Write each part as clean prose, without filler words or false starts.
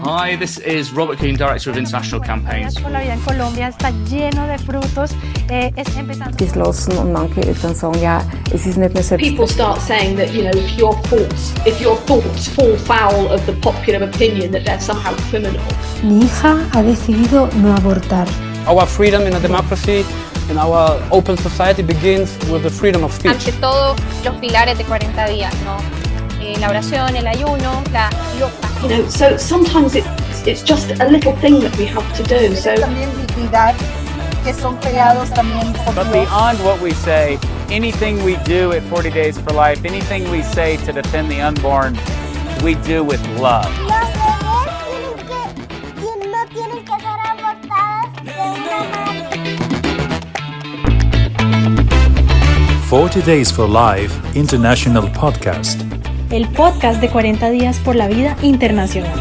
Hi, this is Robert Colquhoun, Director of International Campaigns. Por la vida en Colombia está lleno de frutos. Die losen und manche dann sagen, ja, es ist nicht mehr selbst. People start saying that, if your thoughts fall foul of the popular opinion, that they're somehow criminal. Mi hija ha decidido no abortar. Our freedom in a democracy, in our open society, begins with the freedom of speech. Ante todo, los pilares de 40 días, ¿no? La oración, el ayuno, la yoga. So sometimes it's just a little thing that we have to do. So también dignidad, que son creados también por But Dios. beyond what we say, anything we do at 40 Days for Life, anything we say to defend the unborn, we do with love. Los bebés no tienen que ser abortados de una madre. 40 Days for Life International Podcast. El podcast de 40 días por la vida internacional.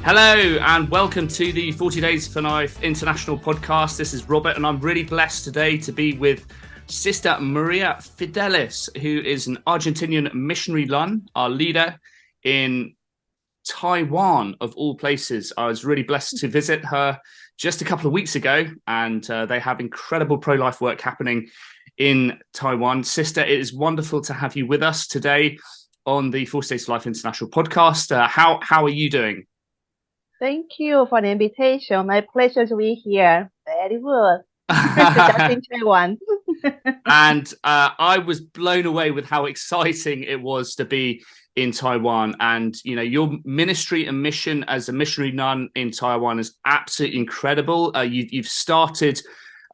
Hello and welcome to the 40 Days for Life International Podcast. This is Robert and I'm really blessed today to be with Sister Maria Fidelis, who is an Argentinian missionary nun, our leader in Taiwan, of all places. I was really blessed to visit her just a couple of weeks ago, and they have incredible pro-life work happening in Taiwan. Sister, it is wonderful to have you with us today on the 40 Days for Life International Podcast. How are you doing? Thank you for the invitation. My pleasure to be here. Very good. Just in Taiwan. And I was blown away with how exciting it was to be in Taiwan. And, your ministry and mission as a missionary nun in Taiwan is absolutely incredible. You've started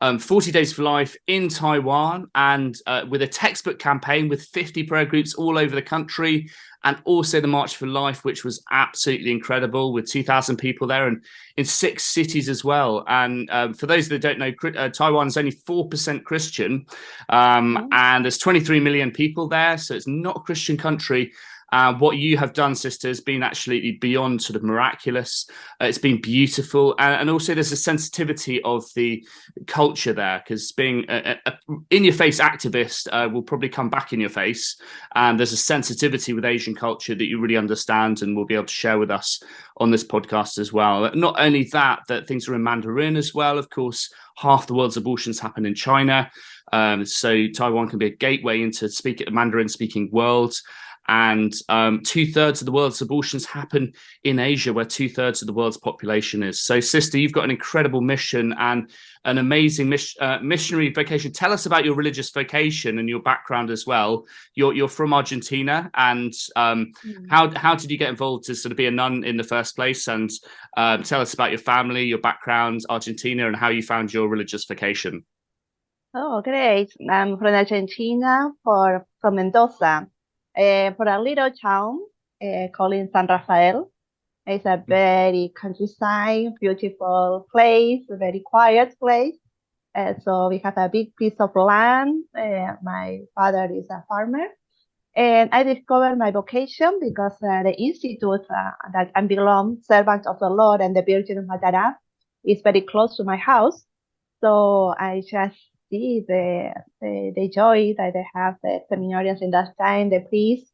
40 Days for Life in Taiwan and with a textbook campaign with 50 prayer groups all over the country, and also the March for Life, which was absolutely incredible with 2,000 people there and in 6 cities as well. And for those that don't know, Taiwan is only 4% Christian, and there's 23 million people there. So it's not a Christian country. What you have done, sister, has been actually beyond sort of miraculous. It's been beautiful. And also there's a sensitivity of the culture there, because being a in-your-face activist will probably come back in your face. And there's a sensitivity with Asian culture that you really understand and will be able to share with us on this podcast as well. Not only that things are in Mandarin as well. Of course, half the world's abortions happen in China. So Taiwan can be a gateway into Mandarin-speaking world. And 2/3 of the world's abortions happen in Asia, where 2/3 of the world's population is. So, sister, you've got an incredible mission and an amazing missionary vocation. Tell us about your religious vocation and your background as well. You're from Argentina, and how did you get involved to sort of be a nun in the first place? And tell us about your family, your background, Argentina, and how you found your religious vocation. Oh, great. I'm from Argentina, from Mendoza. For a little town called San Rafael. It's a very countryside, beautiful place, a very quiet place. So we have a big piece of land. My father is a farmer. And I discovered my vocation because the institute that I belong, Servant of the Lord and the Virgin of Matara, is very close to my house. So I just see the joy that they have, the seminarians in that time, the priests,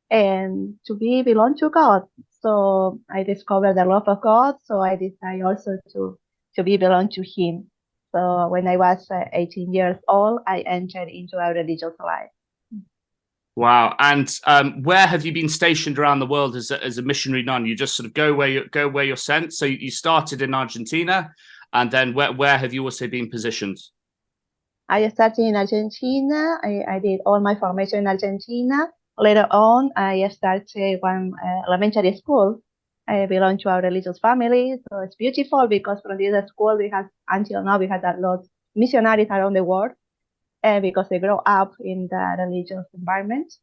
and to belong to God. So I discovered the love of God. So I decided also to belong to Him. So when I was 18 years old, I entered into a religious life. Wow! And where have you been stationed around the world as a missionary nun? You just sort of go where you're sent. So you started in Argentina, and then where have you also been positioned? I started in Argentina. I did all my formation in Argentina. Later on, I started one elementary school. I belong to a religious family, so it's beautiful because from this school until now we had a lot of missionaries around the world, because they grow up in the religious environment.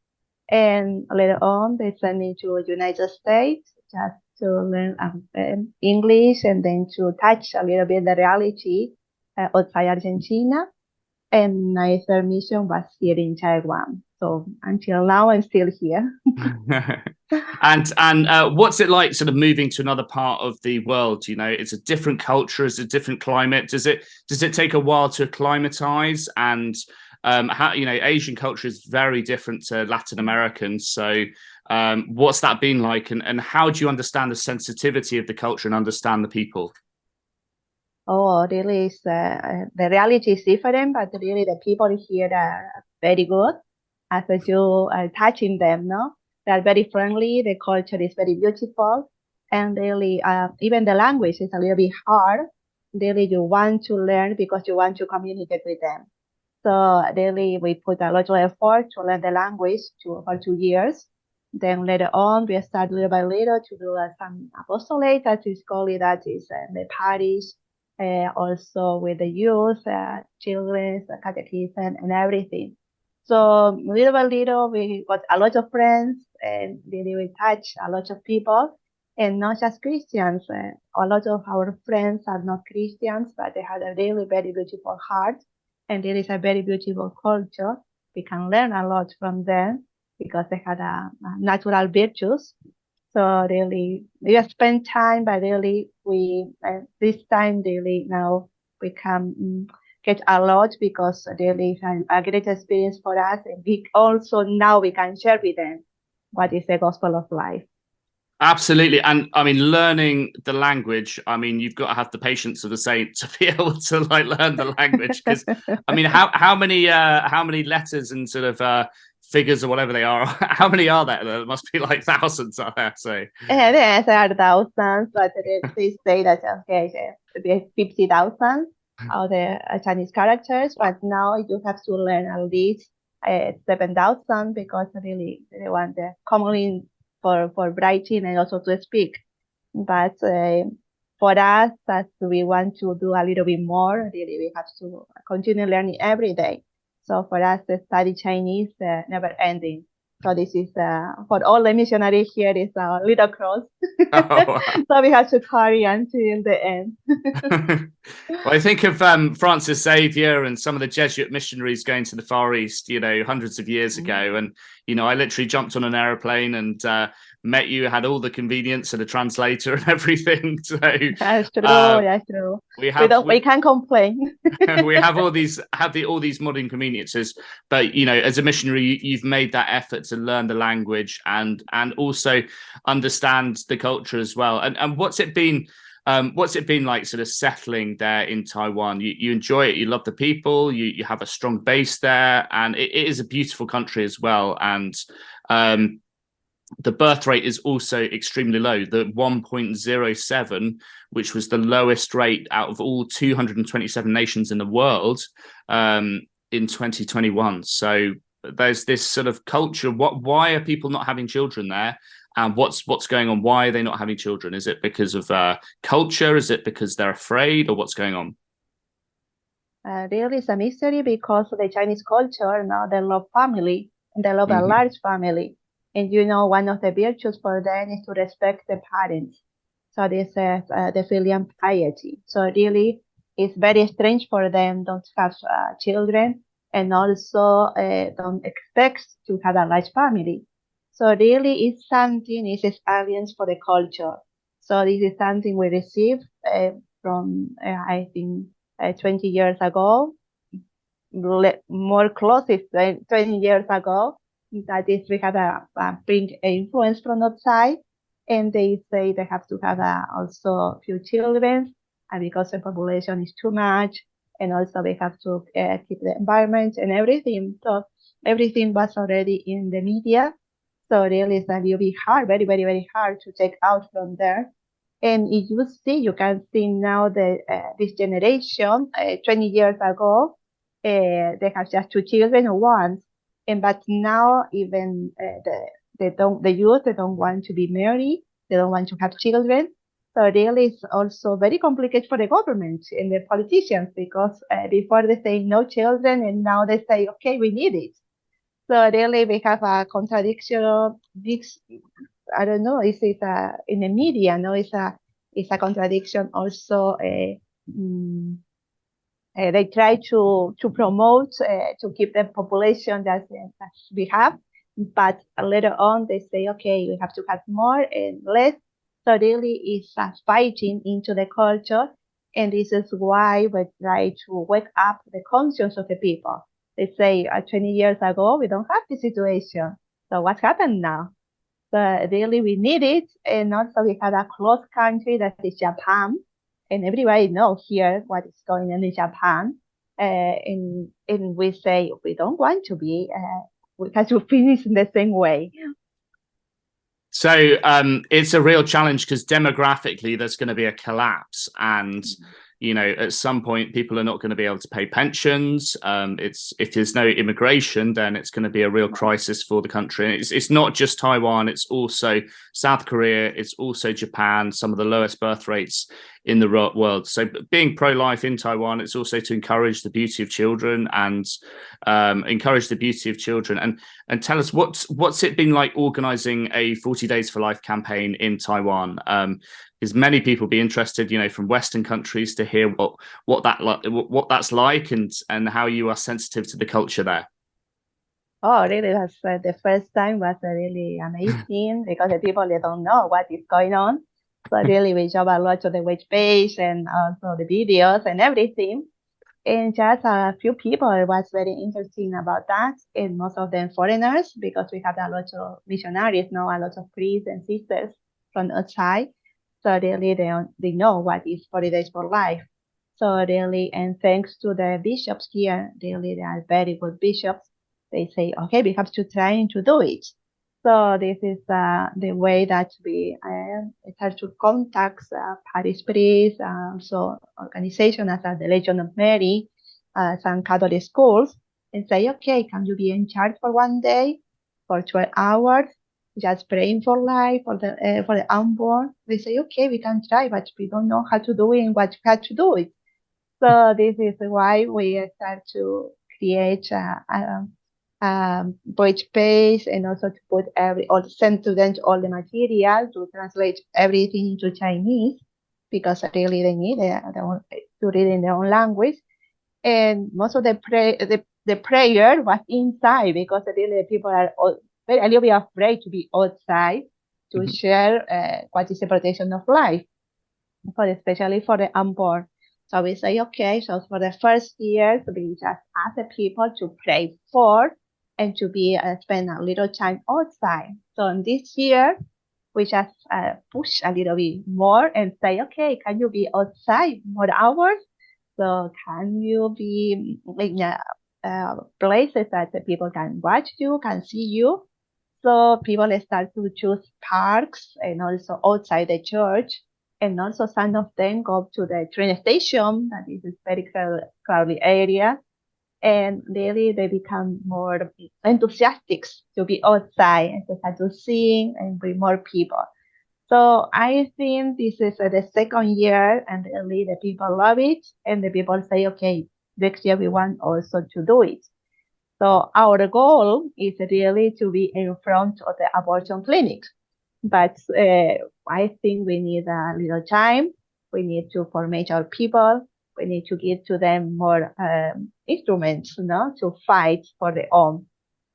And later on, they sent me to the United States just to learn English and then to touch a little bit the reality outside Argentina. And my third mission was here in Taiwan. So until now, I'm still here. And what's it like sort of moving to another part of the world? You know, it's a different culture, it's a different climate. Does it take a while to acclimatize? And how, you know, Asian culture is very different to Latin American. So what's that been like? And how do you understand the sensitivity of the culture and understand the people? Oh, really, the reality is different, but really the people here are very good. As you are touching them, no? They are very friendly. The culture is very beautiful, and really, even the language is a little bit hard. Really, you want to learn because you want to communicate with them. So really, we put a lot of effort to learn the language for 2 years. Then later on, we start little by little to do some apostolate, as is called it, that is the parish, also with the youth, children, catechism, and everything. So little by little, we got a lot of friends, and really we touch a lot of people, and not just Christians. A lot of our friends are not Christians, but they have a really very beautiful heart, and there is a very beautiful culture. We can learn a lot from them because they had a natural virtues. So really, we spend time, but really, we this time really now we can get a lot because really it's a great experience for us, and we also now we can share with them what is the gospel of life. Absolutely. And I mean, learning the language, I mean, you've got to have the patience of a saint to be able to like learn the language. Because I mean, how many letters and sort of figures or whatever they are, how many are there? There must be like thousands out there. So yes, there are thousands, but they say that okay, 50,000 of the Chinese characters, but now you have to learn at least 7,000 because really they want the commonly for writing and also to speak. But for us, as we want to do a little bit more, really we have to continue learning every day. So for us, the study Chinese never ending. So this is for all the missionaries here is a little cross. Oh, wow. So we have to carry until the end. Well, I think of Francis Xavier and some of the Jesuit missionaries going to the Far East, you know, hundreds of years ago. And, you know, I literally jumped on an aeroplane and met you, had all the convenience and a translator and everything. So that's true. That's true. We can't complain. We have all these modern conveniences, but you know, as a missionary, you've made that effort to learn the language and also understand the culture as well. And what's it been like sort of settling there in Taiwan? You enjoy it, you love the people, you have a strong base there, and it is a beautiful country as well. And the birth rate is also extremely low, the 1.07, which was the lowest rate out of all 227 nations in the world in 2021. So there's this sort of culture. Why are people not having children there? And what's going on? Why are they not having children? Is it because of culture? Is it because they're afraid, or what's going on? Really, it's a mystery because of the Chinese culture. Now they love family, and they love a large family. And you know, one of the virtues for them is to respect the parents. So this is the filial piety. So really, it's very strange for them don't have children, and also don't expect to have a large family. So really, it's something, it's experience for the culture. So this is something we received from, I think, 20 years ago, more closest 20 years ago. That is, we have a big influence from outside, and they say they have to have also a few children, and because the population is too much, and also we have to keep the environment and everything. So everything was already in the media. So really, it's a little bit hard, very, very, very hard to take out from there. And if you see, you can see now that this generation, 20 years ago, they have just 2 children or one. But now even the youth, they don't want to be married, they don't want to have children. So really, it's also very complicated for the government and the politicians because before they say no children, and now they say okay, we need it. So really, we have a contradiction. This, I don't know. It's in the media. No, it's a contradiction. Also, they try to promote to keep the population that we have, But later on, they say, okay, we have to have more and less. So really, it's fighting into the culture. And this is why we try to wake up the conscience of the people. They say 20 years ago, we don't have this situation. So what happened now? So really, we need it. And also, we have a close country that is Japan. And everybody knows here what is going on in Japan. And we say we don't want to be, we have to finish in the same way. So it's a real challenge because demographically there's going to be a collapse, and at some point people are not going to be able to pay pensions. If there's no immigration, then it's going to be a real crisis for the country. And it's not just Taiwan; it's also South Korea, it's also Japan. Some of the lowest birth rates in the world. So being pro-life in Taiwan, it's also to encourage the beauty of children and and tell us what's it been like organizing a 40 Days for Life campaign in Taiwan. Because many people be interested, from Western countries to hear what that's like and how you are sensitive to the culture there. Oh, really? That's the first time was really amazing because the people, they don't know what is going on. So really, we showed a lot of the web page and also the videos and everything. And just a few people was very interesting about that, and most of them foreigners, because we have a lot of missionaries now, a lot of priests and sisters from outside. So really, they know what is 40 Days for Life. So really, and thanks to the bishops here, really, they are very good bishops. They say, okay, we have to try to do it. So this is the way that we start to contact parish priests, also organizations as the Legion of Mary, some Catholic schools, and say, okay, can you be in charge for one day, for 12 hours, just praying for life, for the unborn? They say, okay, we can try, but we don't know how to do it and how to do it. So this is why we start to create voice page, and also to put send to them all the material to translate everything into Chinese, because really they need to read in their own language. And most of the prayer was inside, because really the people are a little bit afraid to be outside to share what is the protection of life, especially for the unborn. So we say, okay, so for the first year, we just ask the people to pray for and to be spend a little time outside. So in this year, we just push a little bit more and say, okay, can you be outside more hours? So can you be in places that the people can watch you, can see you? So people start to choose parks and also outside the church. And also some of them go to the train station, that is a very crowded area. And really they become more enthusiastic to be outside and to start to sing and bring more people. So I think this is the second year, and really the people love it, and the people say, okay, next year we want also to do it. So our goal is really to be in front of the abortion clinics. But I think we need a little time. We need to formate our people. We need to give to them more instruments, to fight for their own.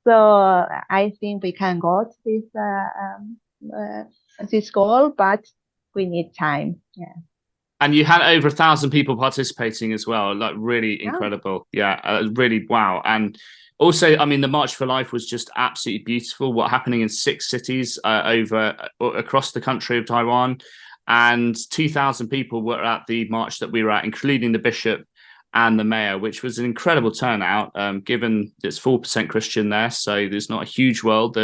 So I think we can go to this goal, but we need time. Yeah. And you had over 1,000 people participating as well, like really incredible. Yeah, really wow. And also, I mean, the March for Life was just absolutely beautiful. What happening in 6 cities across the country of Taiwan, and 2,000 people were at the march that we were at, including the bishop and the mayor, which was an incredible turnout. Given it's 4% Christian there, so there's not a huge world.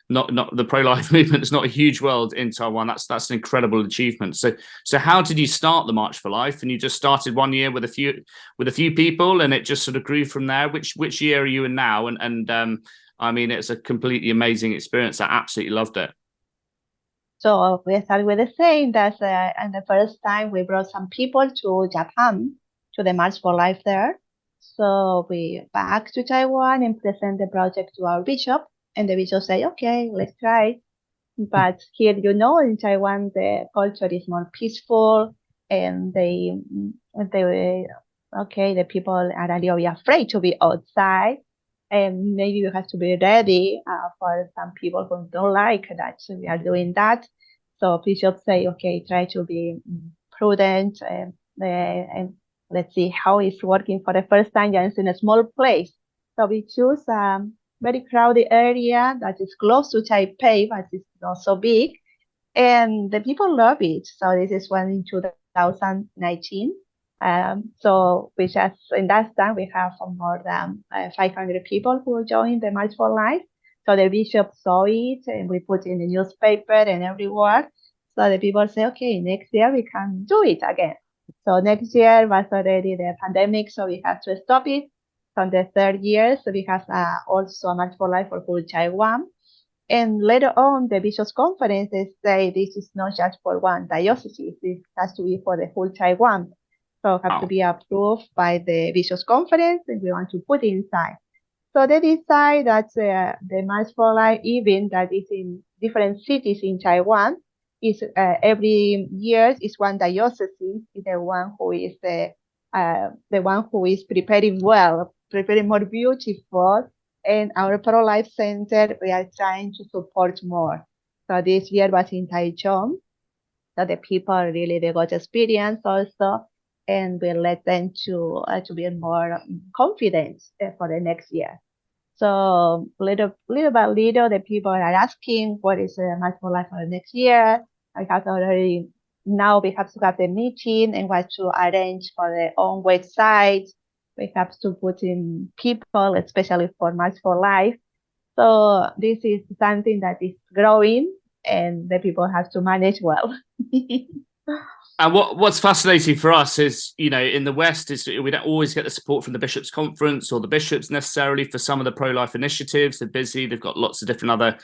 Not the pro-life movement is not a huge world in Taiwan. That's an incredible achievement. So how did you start the March for Life? And you just started one year with a few people, and it just sort of grew from there. Which year are you in now? And I mean, it's a completely amazing experience. I absolutely loved it. So we started with the same. That's and the first time we brought some people to Japan to the March for Life there. So we back to Taiwan and present the project to our bishop. And the bishop say, okay, let's try. But here, in Taiwan, the culture is more peaceful, and the people are a little bit afraid to be outside. And maybe you have to be ready for some people who don't like that we are doing that. So bishops say, okay, try to be prudent and let's see how it's working for the first time just in a small place. So we choose a very crowded area that is close to Taipei, but it's not so big. And the people love it. So this is one in 2019. So we just, in that time, we have more than 500 people who joined the March for Life. So the bishop saw it and we put in the newspaper and everywhere. So the people say, okay, next year we can do it again. So next year was already the pandemic, so we have to stop it. From the third year, so we have also a March for Life for full Taiwan. And later on, the bishops' conferences say this is not just for one diocese, this has to be for the whole Taiwan. So have to be approved by the bishops' conference, and we want to put inside. So they decide that the March for Life event that is in different cities in Taiwan is every year is one diocese is the one who is the one who is preparing well, preparing more beautiful. And our pro-life center, we are trying to support more. So this year was in Taichung. So the people really, they got experience also, and we let them to be more confident for the next year. So little by little, the people are asking what is March for Life for the next year. I have already, now we have to have the meeting and what to arrange for their own website. We have to put in people, especially for March for Life. So this is something that is growing and the people have to manage well. And what's fascinating for us is, you know, in the West is we don't always get the support from the Bishops' Conference or the bishops necessarily for some of the pro-life initiatives. They're busy. They've got lots of different other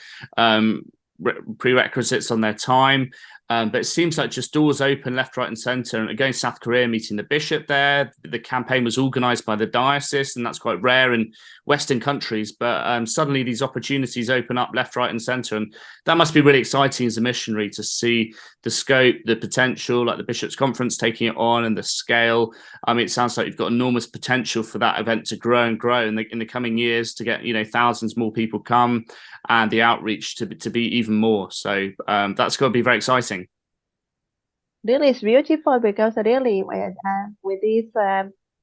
prerequisites on their time. But it seems like just doors open left, right and centre. And again, South Korea meeting the bishop there. The campaign was organised by the diocese, and that's quite rare in Western countries. But suddenly these opportunities open up left, right and centre. And that must be really exciting as a missionary to see the scope, the potential, like the Bishops' Conference taking it on and the scale. I mean, it sounds like you've got enormous potential for that event to grow and grow in the coming years, to get, you know, thousands more people come and the outreach to be even more. So that's going to be very exciting. Really, it's beautiful because really with this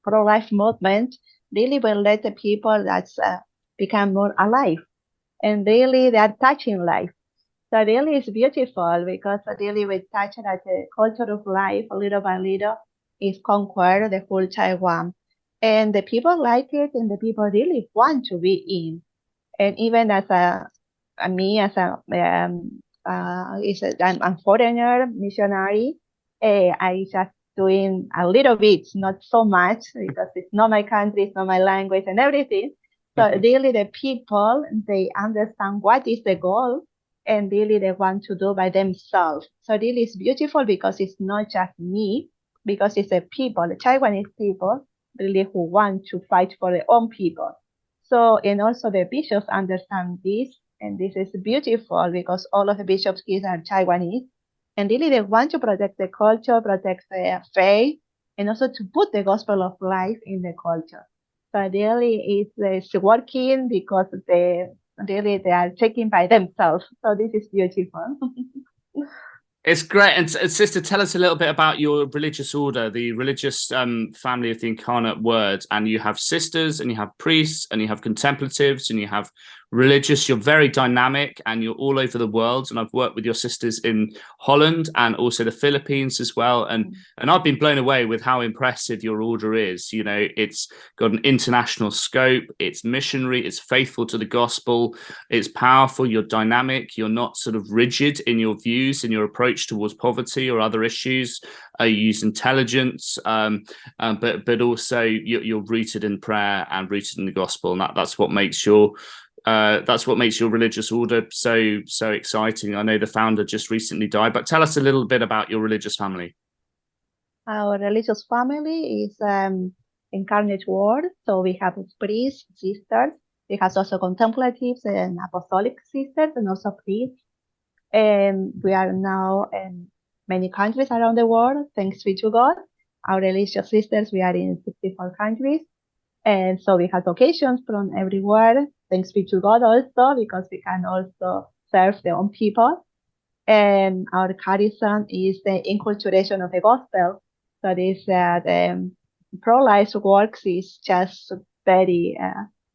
pro-life movement, really will let the people that become more alive, and really they are touching life. So really it's beautiful because really we touch that the culture of life little by little is conquered the whole Taiwan, and the people like it, and the people really want to be in. And even as I'm a foreigner missionary. I just doing a little bit, not so much, because it's not my country, it's not my language and everything. So really the people, they understand what is the goal, and really they want to do by themselves. So really it's beautiful because it's not just me, because it's the people, the Taiwanese people, really who want to fight for their own people. So, and also the bishops understand this, and this is beautiful because all of the bishops' kids are Taiwanese. And really they want to protect the culture, protect the faith, and also to put the gospel of life in the culture. So really it's working because they are taking by themselves. So this is beautiful. It's great. And sister, tell us a little bit about your religious order, the religious family of the Incarnate Word. And you have sisters, and you have priests, and you have contemplatives, and you have religious. You're very dynamic, and you're all over the world. And I've worked with your sisters in Holland and also the Philippines as well. And I've been blown away with how impressive your order is. You know, it's got an international scope. It's missionary. It's faithful to the gospel. It's powerful. You're dynamic. You're not sort of rigid in your views, in your approach towards poverty or other issues. You use intelligence, but also you're rooted in prayer and rooted in the gospel. And that's what makes your religious order so exciting. I know the founder just recently died, but tell us a little bit about your religious family. Our religious family is Incarnate Word. So we have priests, sisters. We have also contemplatives and apostolic sisters, and also priests. And we are now in many countries around the world, thanks be to God. Our religious sisters, we are in 64 countries. And so we have vocations from everywhere. Thanks be to God also, because we can also serve their own people. And our charism is the inculturation of the gospel. So this the pro-life works is just very,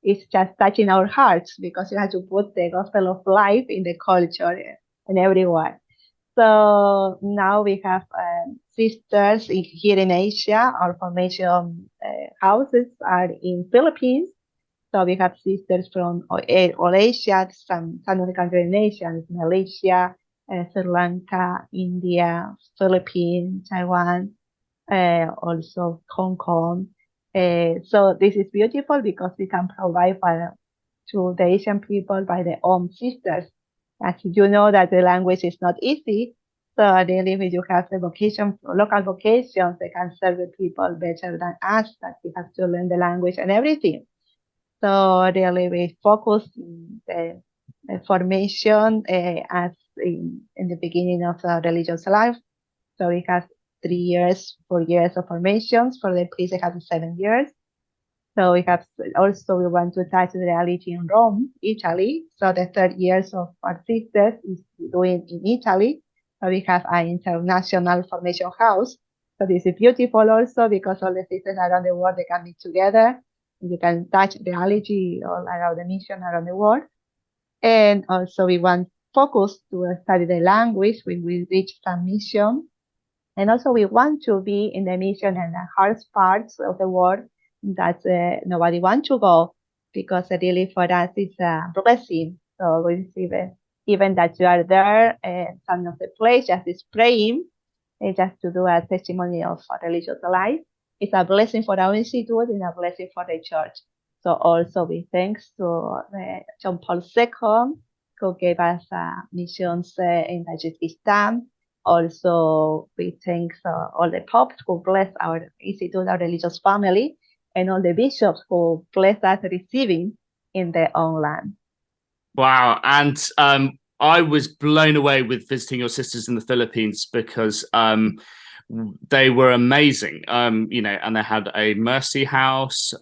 it's just touching our hearts, because you have to put the gospel of life in the culture and everywhere. So now we have sisters here in Asia. Our formation houses are in Philippines. So we have sisters from all Asia, some of the countries in Asia, Malaysia, Sri Lanka, India, Philippines, Taiwan, also Colquhoun. So this is beautiful because we can provide to the Asian people by their own sisters. As you know that the language is not easy, so really when you have the vocation, local vocations, they can serve the people better than us, that we have to learn the language and everything. So really we focus the formation as in the beginning of religious life. So we have 3 years, 4 years of formations. For the priests, they have 7 years. So we have also, we want to touch the reality in Rome, Italy. So the 3rd years of our sisters is doing in Italy. So we have an international formation house. So this is beautiful also because all the sisters around the world, they can meet together. You can touch reality all around the mission around the world. And also we want focus to study the language when we reach some mission. And also we want to be in the mission and the hardest parts of the world that nobody wants to go, because really for us it's a blessing. So we receive it, even that you are there and some of the place just is praying, just to do a testimony of a religious life. It's a blessing for our institute and a blessing for the church. So also we thanks to John Paul II, who gave us missions in Tajikistan. Also, we thank all the popes who bless our institute, our religious family, and all the bishops who bless us receiving in their own land. Wow. And I was blown away with visiting your sisters in the Philippines because they were amazing, and they had a mercy house,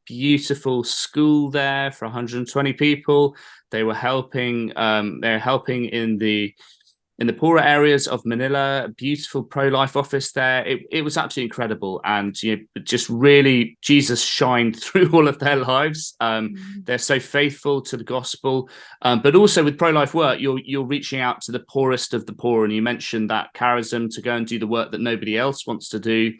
beautiful school there for 120 people. They were helping, in the poorer areas of Manila, a beautiful pro-life office there. It was absolutely incredible. And just really, Jesus shined through all of their lives. They're so faithful to the gospel. But also with pro-life work, you're reaching out to the poorest of the poor. And you mentioned that charism to go and do the work that nobody else wants to do.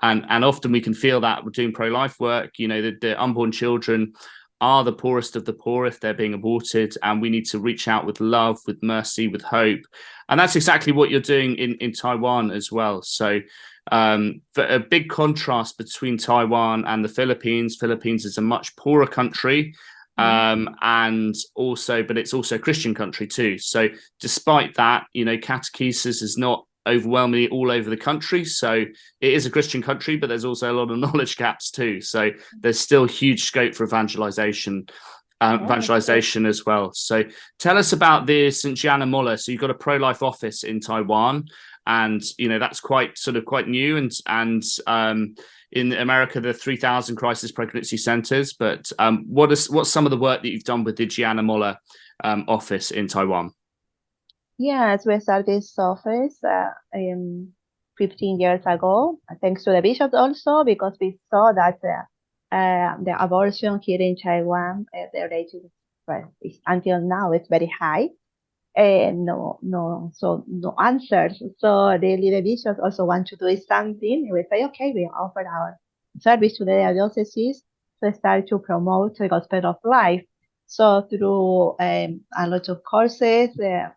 And often we can feel that we're doing pro-life work. The unborn children are the poorest of the poor if they're being aborted, and we need to reach out with love, with mercy, with hope. And that's exactly what you're doing in Taiwan as well. So for a big contrast between Taiwan and the Philippines. Philippines is a much poorer country, and also, but it's also a Christian country too. So despite that, catechesis is not overwhelmingly all over the country. So it is a Christian country, but there's also a lot of knowledge gaps too. So there's still huge scope for evangelization as well. So tell us about the St. Gianna Molla. So you've got a pro-life office in Taiwan, and that's quite new. And in America, there are 3,000 crisis pregnancy centers. But what's some of the work that you've done with the Gianna Molla office in Taiwan? Yes, we started this office 15 years ago, thanks to the bishop also, because we saw that the abortion here in Taiwan, the rate is until now it's very high, and no answers. So really the bishops also want to do something. We say, okay, we offer our service to the diocese to start to promote the gospel of life. So through a lot of courses,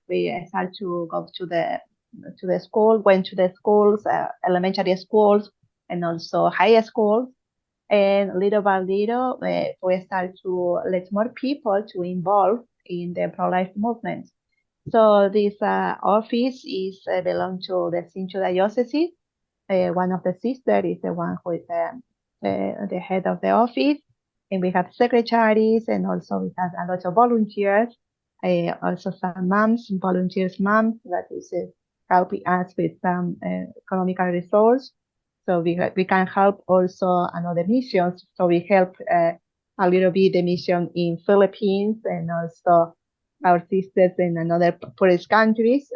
we start to go to the school, went to the schools, elementary schools, and also high schools. And little by little, we start to let more people to involve in the pro-life movement. So this office is belong to the Cincho Diocese. One of the sisters is the one who is the head of the office. And we have secretaries, and also we have a lot of volunteers, also some volunteers moms that is helping us with some economical resource. So we can help also another missions. So we help a little bit the mission in Philippines and also our sisters in another poorest countries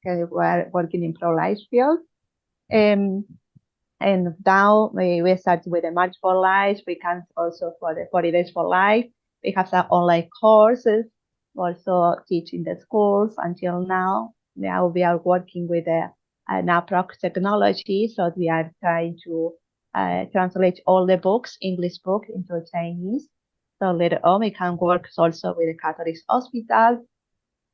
who are working in pro-life field. And now we start with the March for Life. We can also for the 40 Days for Life. We have some online courses, also teach in the schools until now. Now we are working with an approx technology, so we are trying to translate all the books, English book, into Chinese. So later on, we can work also with the Catholic hospital.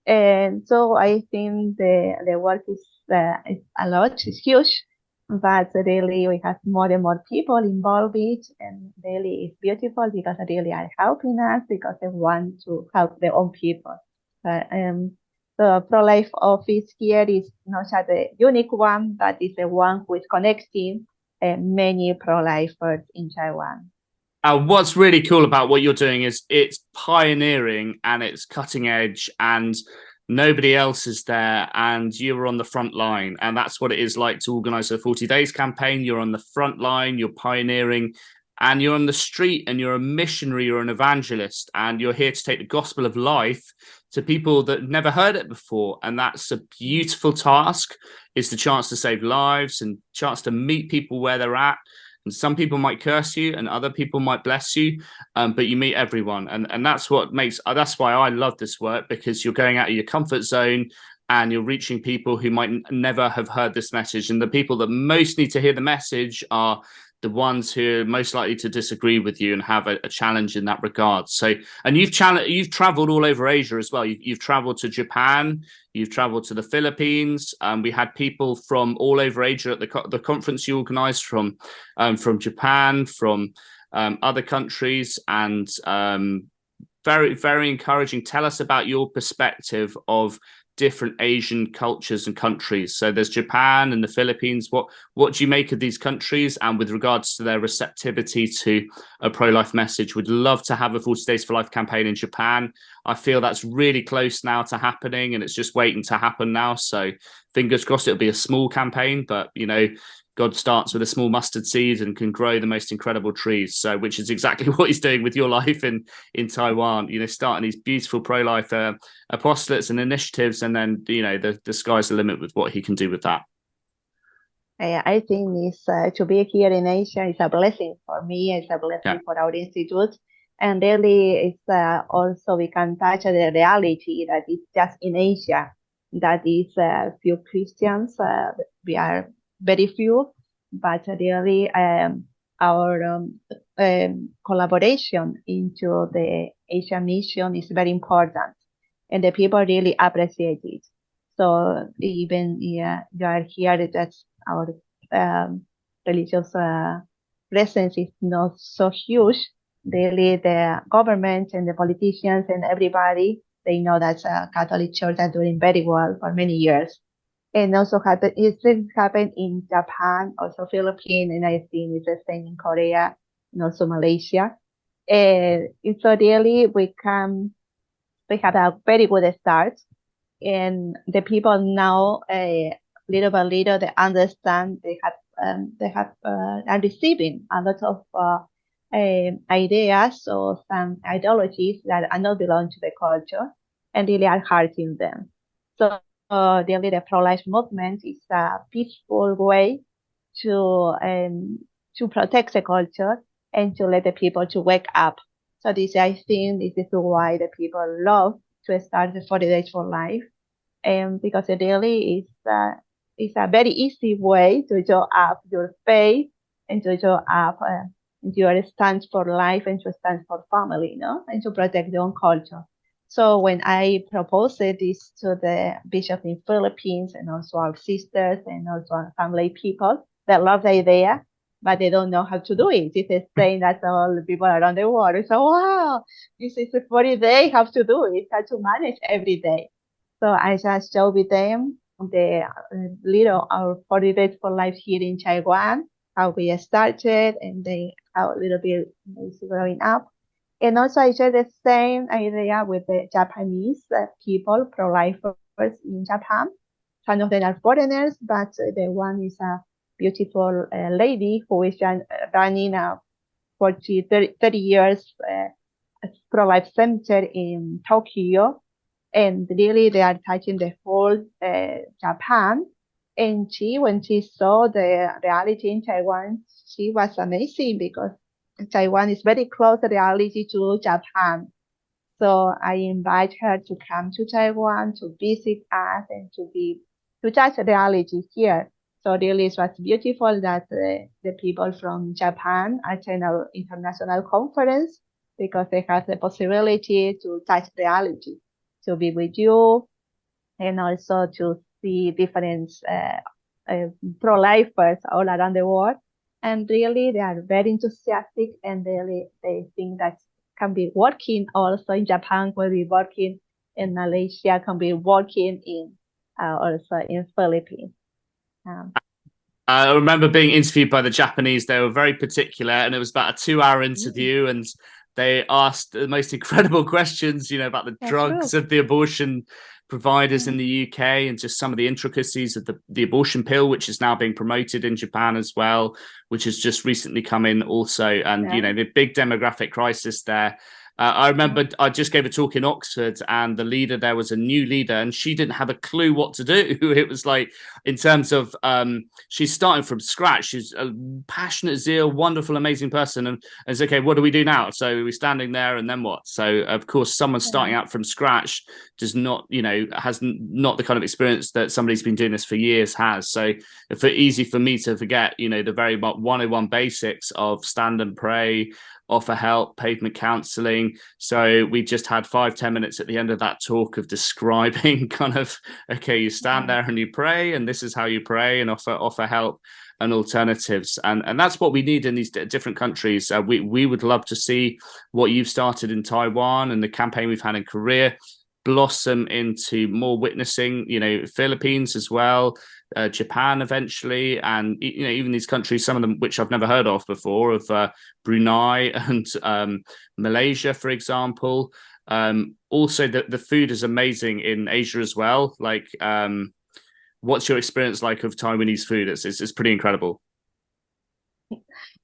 And so I think the work is a lot, it's huge, but really we have more and more people involved in it, and really it's beautiful because they really are helping us because they want to help their own people. The pro-life office here is not just the unique one, but it's the one who is connecting many pro-lifers in Taiwan. What's really cool about what you're doing is it's pioneering and it's cutting edge, and nobody else is there, and you're on the front line. And that's what it is like to organize a 40 Days campaign. You're on the front line, you're pioneering, and you're on the street, and you're a missionary, you're an evangelist, and you're here to take the gospel of life to people that never heard it before. And that's a beautiful task. It's the chance to save lives and chance to meet people where they're at. And some people might curse you and other people might bless you, but you meet everyone. And that's what makes, that's why I love this work, because you're going out of your comfort zone and you're reaching people who might never have heard this message. And the people that most need to hear the message are the ones who are most likely to disagree with you and have a challenge in that regard. So, and you've traveled all over Asia as well. You've traveled to Japan, you've traveled to the Philippines. We had people from all over Asia at the conference you organized from Japan, from other countries, and very, very encouraging. Tell us about your perspective of different Asian cultures and countries. So there's Japan and the Philippines. What do you make of these countries, and with regards to their receptivity to a pro-life message? We'd love to have a 40 Days for Life campaign in Japan. I feel that's really close now to happening, and it's just waiting to happen now. So fingers crossed it'll be a small campaign, but you know, God starts with a small mustard seed and can grow the most incredible trees. So, which is exactly what he's doing with your life in Taiwan, you know, starting these beautiful pro-life apostolates and initiatives. And then, you know, the sky's the limit with what he can do with that. I think it's to be here in Asia is a blessing for me. It's a blessing for our institute. And really, it's also we can touch the reality that it's just in Asia that is few Christians. We are very few, but really our collaboration into the Asian mission is very important, and the people really appreciate it. So even you are here, that's our religious presence is not so huge. Really, the government and the politicians and everybody, they know that Catholic Church are doing very well for many years. And also it happened in Japan, also Philippines, and I think it's the same in Korea and also Malaysia. And so really we have a very good start, and the people now little by little they understand they are receiving a lot of ideas or some ideologies that are not belong to the culture and really are hurting them. So really the pro-life movement is a peaceful way to protect the culture and to let the people to wake up. So I think this is why the people love to start the 40 Days for Life, because it really is a very easy way to show up your faith and to show up your stance for life and to stand for family, and to protect your own culture. So when I proposed this to the bishop in Philippines and also our sisters and also our family people, they love the idea, but they don't know how to do it. It's the same as all the people around the world. So, wow, this is a 40 days, how to do it, how to manage every day. So I just showed with them the our 40 Days for Life here in Taiwan, how we started, and how a little bit is growing up. And also I share the same idea with the Japanese people, pro-lifers in Japan. Some of them are foreigners, but the one is beautiful lady who is running a 30 years pro-life center in Tokyo. And really, they are touching the whole Japan. And when she saw the reality in Taiwan, she was amazing because Taiwan is very close reality to Japan. So I invite her to come to Taiwan to visit us and to touch reality here. So really, it was beautiful that the people from Japan attend our international conference because they have the possibility to touch reality, to be with you, and also to see different pro-lifers all around the world. And really, they are very enthusiastic, and really, they think that can be working also in Japan, will be working in Malaysia, can be working in also in Philippines. I remember being interviewed by the Japanese. They were very particular, and it was about a 2-hour interview, and they asked the most incredible questions, about the drugs of the abortion providers in the UK and just some of the intricacies of the abortion pill, which is now being promoted in Japan as well, which has just recently come in also. And, the big demographic crisis there. I remember I just gave a talk in Oxford, and the leader there was a new leader, and she didn't have a clue what to do. It was like, in terms of, she's starting from scratch. She's a passionate, zeal, wonderful, amazing person. And it's okay, what do we do now? So we're standing there, and then what? So, of course, someone starting out from scratch does not, has not the kind of experience that somebody's been doing this for years has. So it's easy for me to forget, the very 101 basics of stand and pray, offer help, pavement counselling. So we just had 5-10 minutes at the end of that talk of describing kind of, okay, you stand there and you pray, and this is how you pray, and offer help and alternatives. And that's what we need in these different countries. We would love to see what you've started in Taiwan and the campaign we've had in Korea blossom into more witnessing, Philippines as well, Japan eventually, and even these countries, some of them which I've never heard of before, of Brunei and Malaysia, for example. Also, the food is amazing in Asia as well. Like, what's your experience like of Taiwanese food? It's pretty incredible.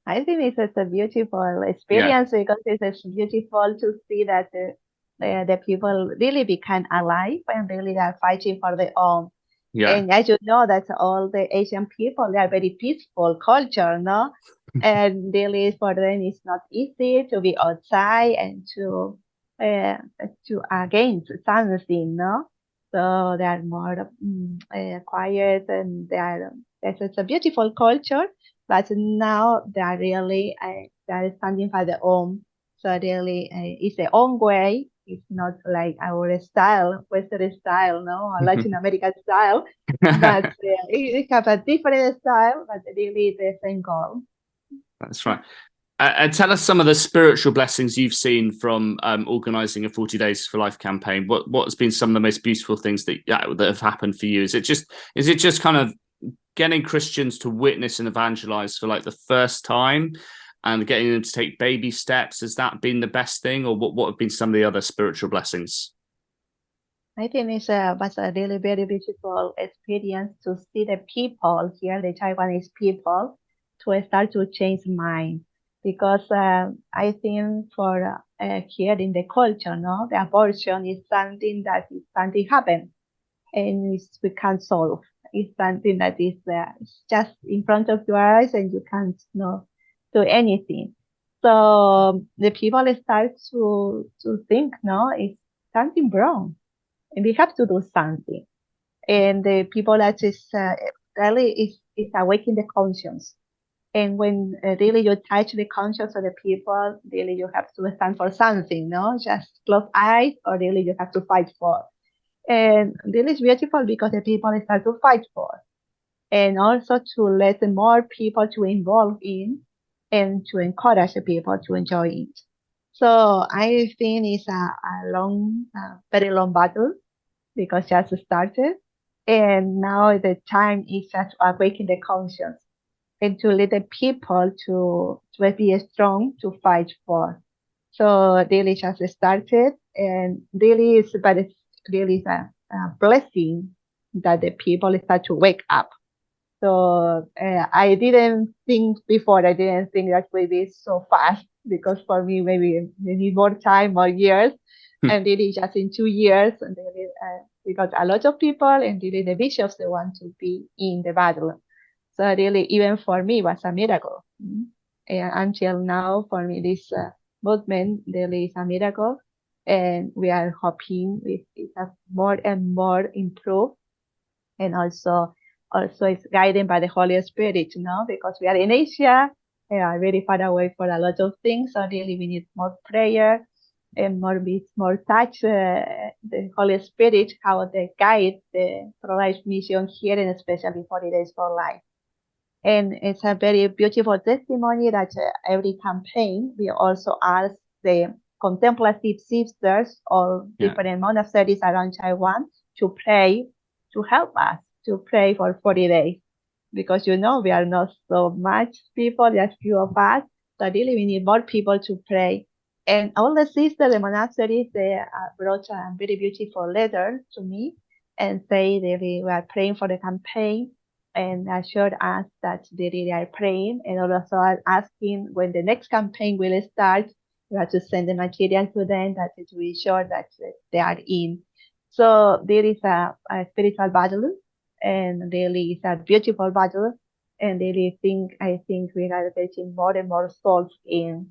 I think it's a beautiful experience because it's beautiful to see that the people really become alive and really are fighting for their own. And as you know, that all the Asian people, they are very peaceful culture, no? And really for them, it's not easy to be outside and to against something, no? So they are more quiet, and it's a beautiful culture. But now they are really they are standing by their own. So really, it's their own way. It's not like our style, Western style, no, or Latin American style. But it have a different style, but really the same goal. That's right. And tell us some of the spiritual blessings you've seen from organising a 40 Days for Life campaign. What has been some of the most beautiful things that have happened for you? Is it just kind of getting Christians to witness and evangelize for like the first time, and getting them to take baby steps? Has that been the best thing, or what have been some of the other spiritual blessings? I think it was a really very beautiful experience to see the people here, the Taiwanese people, to start to change mind. Because I think for here in the culture, no, the abortion is something that is something happen, and we can't solve. It's something that is just in front of your eyes, and you can't do anything. So the people start to think, no, it's something wrong, and we have to do something. And the people that is really is awakening the conscience. And when really you touch the conscience of the people, really you have to stand for something, no? Just close eyes, or really you have to fight for. And really it's beautiful because the people start to fight for. And also to let more people to involve in, and to encourage the people to enjoy it. So I think it's a long, very long battle, because just started. And now the time is just to awaken the conscience, and to let the people to be strong to fight for. So really just started, and really it's a blessing that the people start to wake up. So I didn't think before. I didn't think that would be so fast because for me maybe we need more time, more years, and really just in 2 years, and really, we got a lot of people, and really the bishops they want to be in the battle. So really, even for me, it was a miracle. And until now, for me, this movement really is a miracle, and we are hoping it has more and more improved, and also it's guided by the Holy Spirit, because we are in Asia, we are very far away for a lot of things. So really, we need more prayer and more touch the Holy Spirit, how they guide the pro-life mission here, and especially 40 Days for Life. And it's a very beautiful testimony that every campaign we also ask the contemplative sisters or different monasteries around Taiwan to pray, to help us to pray for 40 days. Because we are not so much people, just few of us. So really we need more people to pray. And all the sisters, the monasteries, they brought a very beautiful letter to me and say we are praying for the campaign, and assured us that they really are praying, and also are asking when the next campaign will start. We have to send the material to them that to be sure that they are in. So there is a spiritual battle, and really it's a beautiful battle, and really I think we are getting more and more souls in,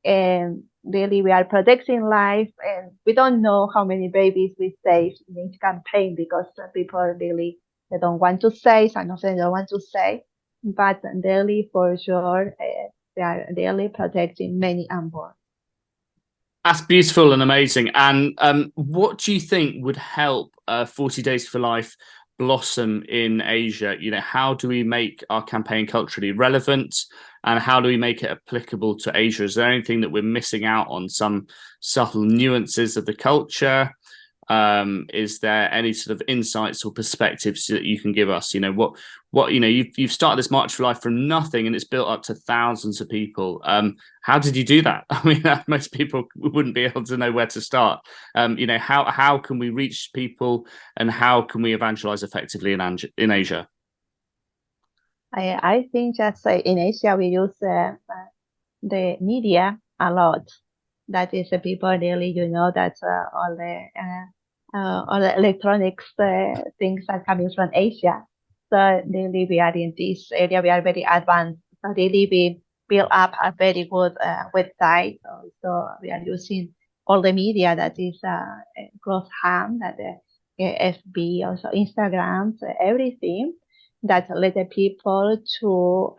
and really we are protecting life, and we don't know how many babies we save in each campaign because people really they don't want to say, some of them don't want to say, but really for sure they are really protecting many unborn. That's beautiful and amazing. And what do you think would help 40 Days for Life blossom in Asia? How do we make our campaign culturally relevant, and how do we make it applicable to Asia? Is there anything that we're missing out on, some subtle nuances of the culture? Is there any sort of insights or perspectives that you can give us? You've started this March for Life from nothing, and it's built up to thousands of people. How did you do that? I mean, most people wouldn't be able to know where to start. How can we reach people, and how can we evangelize effectively in Asia? I think just in Asia we use the media a lot. That is the people really, that all the electronics things are coming from Asia. So really we are in this area, we are very advanced. So really we build up a very good website. So we are using all the media that is Colquhoun, that FB, also Instagram, everything that let the people to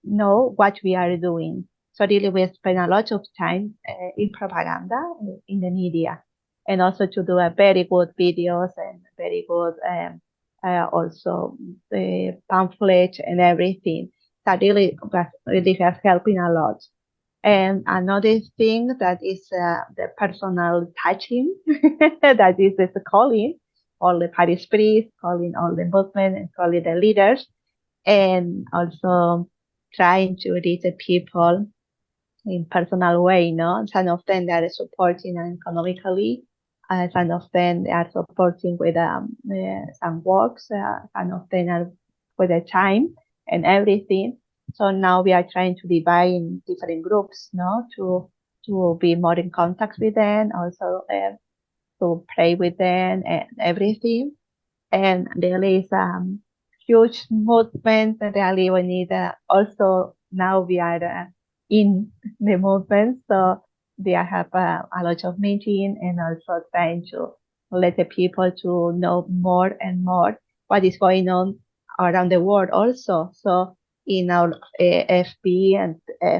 know what we are doing. So really we spend a lot of time in propaganda, in the media, and also to do a very good videos and very good also the pamphlet and everything. That really has helping a lot. And another thing that is the personal touching, that is the calling all the parish priests, calling all the movement and calling the leaders, and also trying to reach the people in personal way, Some of them they are supporting economically, some of them they are supporting with some works, some of them are with the time and everything. So now we are trying to divide in different groups, to be more in contact with them, also to pray with them and everything. And there is huge movement that really we need. Also now we are in the movement, so we have a lot of meeting, and also trying to let the people to know more and more what is going on around the world also. So in our FB and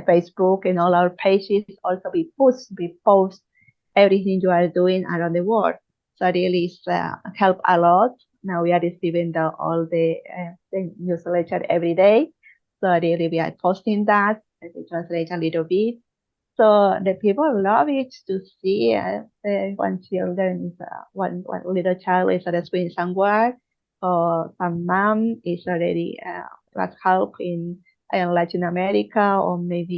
Facebook and all our pages also we post everything you are doing around the world. So really it's help a lot. Now we are receiving all the newsletter every day. So really we are posting that. We translate a little bit. So the people love it to see one little child is already somewhere, or some mom is already got help in Latin America, or maybe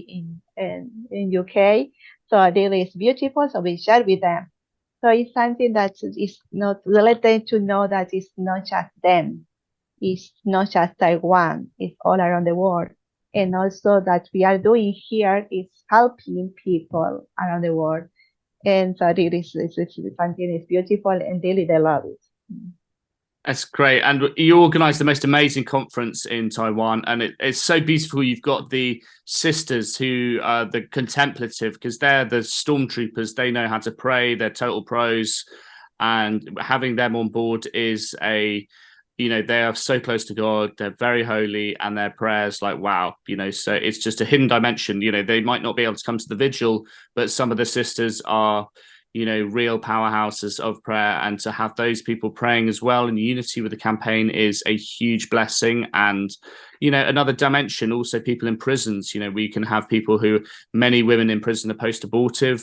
in UK. So really it's beautiful. So we share with them. So it's something that is not, let them to know that it's not just them. is not just Taiwan, it's all around the world. And also that we are doing here is helping people around the world. And so it is something is beautiful and really they love it. That's great. And you organise the most amazing conference in Taiwan. And it's so beautiful. You've got the sisters who are the contemplative, because they're the stormtroopers. They know how to pray. They're total pros. And having them on board is they are so close to God. They're very holy, and their prayers, like, wow, so it's just a hidden dimension. They might not be able to come to the vigil, but some of the sisters are real powerhouses of prayer, and to have those people praying as well in unity with the campaign is a huge blessing. And another dimension, also people in prisons, we can have people many women in prison are post-abortive,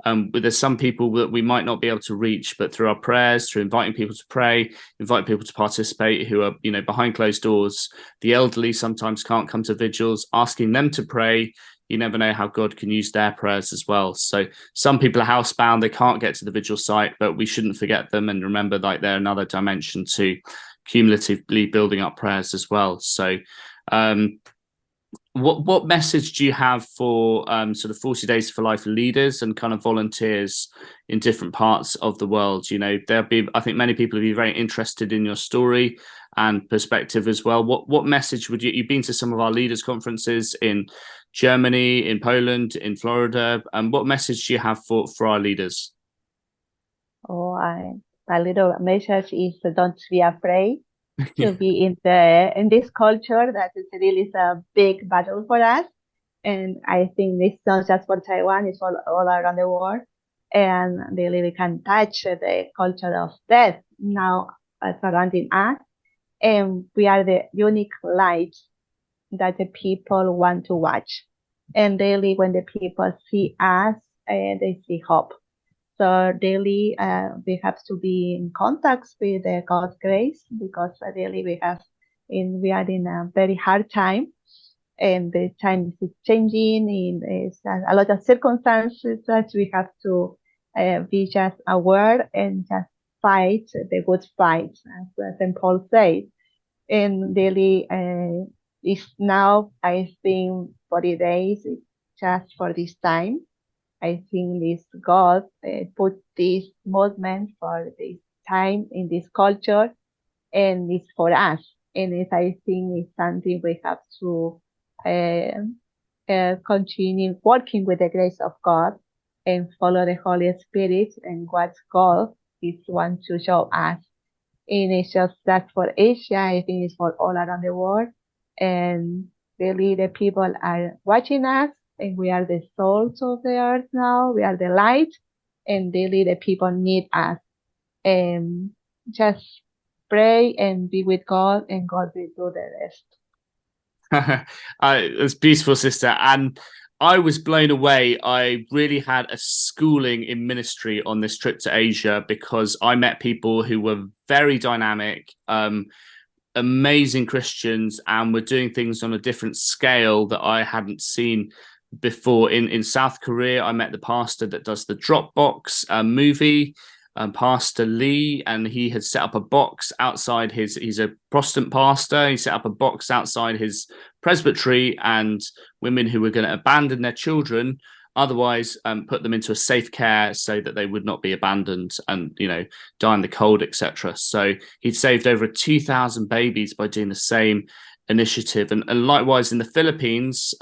but there's some people that we might not be able to reach, but through our prayers, through inviting people to pray, invite people to participate who are behind closed doors. The elderly sometimes can't come to vigils, asking them to pray. You never know how God can use their prayers as well. So some people are housebound, they can't get to the vigil site, but we shouldn't forget them and remember they're another dimension to cumulatively building up prayers as well. So what message do you have for sort of 40 Days for Life leaders and kind of volunteers in different parts of the world? I think many people will be very interested in your story and perspective as well. What message would you've been to some of our leaders conferences in Germany, in Poland, in Florida, and what message do you have for our leaders? My little message is don't be afraid to be in this culture that is really a big battle for us. And I think it's not just for Taiwan, it's all around the world. And really we can touch the culture of death now surrounding us. And we are the unique light that the people want to watch. And daily when the people see us, they see hope. So daily we have to be in contact with God's grace, because daily we are in a very hard time, and the time is changing, and it's a lot of circumstances that we have to be just aware and just fight the good fight, as St. Paul says. And daily is now, I think 40 days just for this time. I think this God put this movement for this time in this culture, and it's for us. And I think it's something we have to continue working with the grace of God and follow the Holy Spirit and what God is want to show us. And it's just that for Asia, I think it's for all around the world. And really the people are watching us, and we are the salt of the earth now. We are the light, and really the people need us. And just pray and be with God, and God will do the rest. It's beautiful, sister. And I was blown away. I really had a schooling in ministry on this trip to Asia, because I met people who were very dynamic, amazing Christians, and were doing things on a different scale that I hadn't seen before. In South Korea, I met the pastor that does the Dropbox movie, Pastor Lee, and he had set up a box outside he's a Protestant pastor. He set up a box outside his presbytery, and women who were going to abandon their children otherwise put them into a safe care so that they would not be abandoned and die in the cold, etc. So he'd saved over 2,000 babies by doing the same initiative. And likewise in the Philippines,